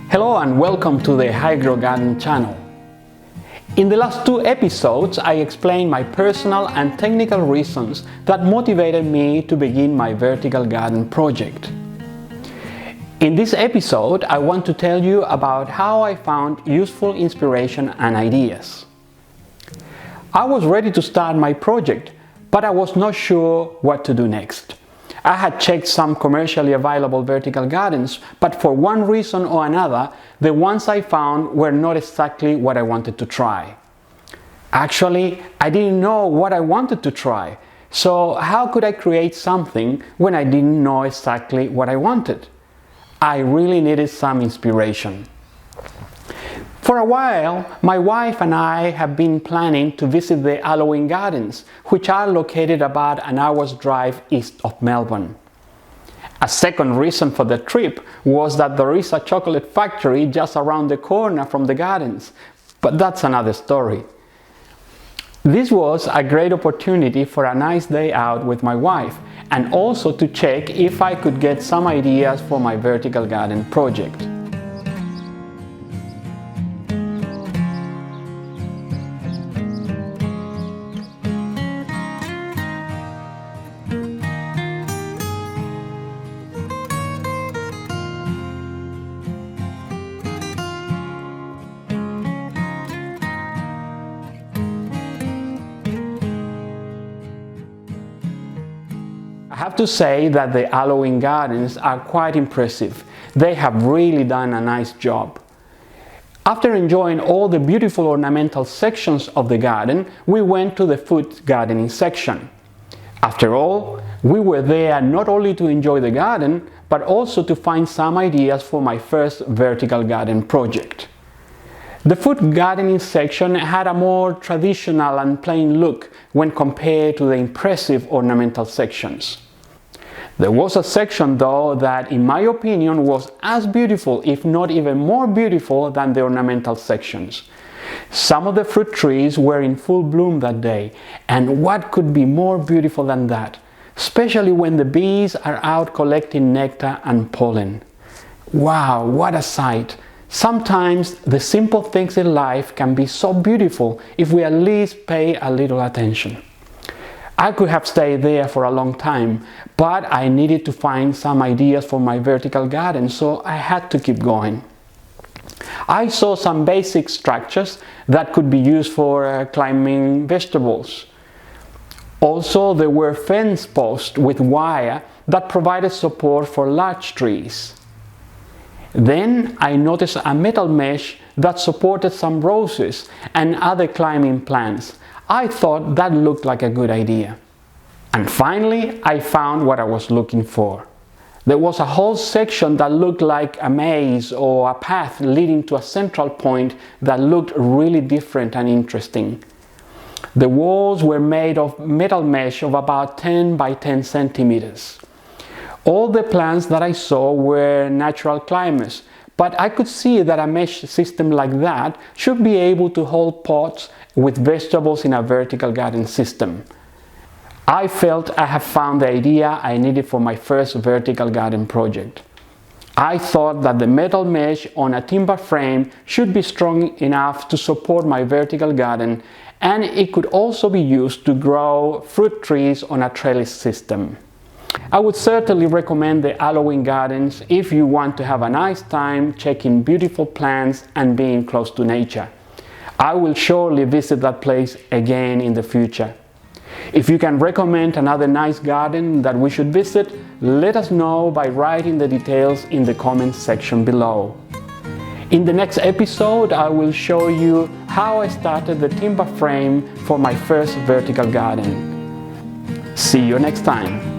Hello and welcome to the Hydro Garden channel. In the last two episodes, I explained my personal and technical reasons that motivated me to begin my vertical garden project. In this episode, I want to tell you about how I found useful inspiration and ideas. I was ready to start my project, but I was not sure what to do next. I had checked some commercially available vertical gardens, but for one reason or another, the ones I found were not exactly what I wanted to try. Actually, I didn't know what I wanted to try, so how could I create something when I didn't know exactly what I wanted? I really needed some inspiration. For a while, my wife and I have been planning to visit the Alowyn Gardens, which are located about an hour's drive east of Melbourne. A second reason for the trip was that there is a chocolate factory just around the corner from the gardens, but that's another story. This was a great opportunity for a nice day out with my wife, and also to check if I could get some ideas for my vertical garden project. I have to say that the Alowyn Gardens are quite impressive. They have really done a nice job. After enjoying all the beautiful ornamental sections of the garden, we went to the food gardening section. After all, we were there not only to enjoy the garden, but also to find some ideas for my first vertical garden project. The food gardening section had a more traditional and plain look when compared to the impressive ornamental sections. There was a section though that, in my opinion, was as beautiful, if not even more beautiful, than the ornamental sections. Some of the fruit trees were in full bloom that day, and what could be more beautiful than that, especially when the bees are out collecting nectar and pollen. Wow, what a sight! Sometimes the simple things in life can be so beautiful if we at least pay a little attention. I could have stayed there for a long time, but I needed to find some ideas for my vertical garden, so I had to keep going. I saw some basic structures that could be used for climbing vegetables. Also, there were fence posts with wire that provided support for large trees. Then I noticed a metal mesh that supported some roses and other climbing plants. I thought that looked like a good idea. And finally, I found what I was looking for. There was a whole section that looked like a maze or a path leading to a central point that looked really different and interesting. The walls were made of metal mesh of about 10 by 10 centimeters. All the plants that I saw were natural climbers, but I could see that a mesh system like that should be able to hold pots with vegetables in a vertical garden system. I felt I have found the idea I needed for my first vertical garden project. I thought that the metal mesh on a timber frame should be strong enough to support my vertical garden, and it could also be used to grow fruit trees on a trellis system. I would certainly recommend the Alowyn Gardens if you want to have a nice time checking beautiful plants and being close to nature. I will surely visit that place again in the future. If you can recommend another nice garden that we should visit, let us know by writing the details in the comments section below. In the next episode, I will show you how I started the timber frame for my first vertical garden. See you next time.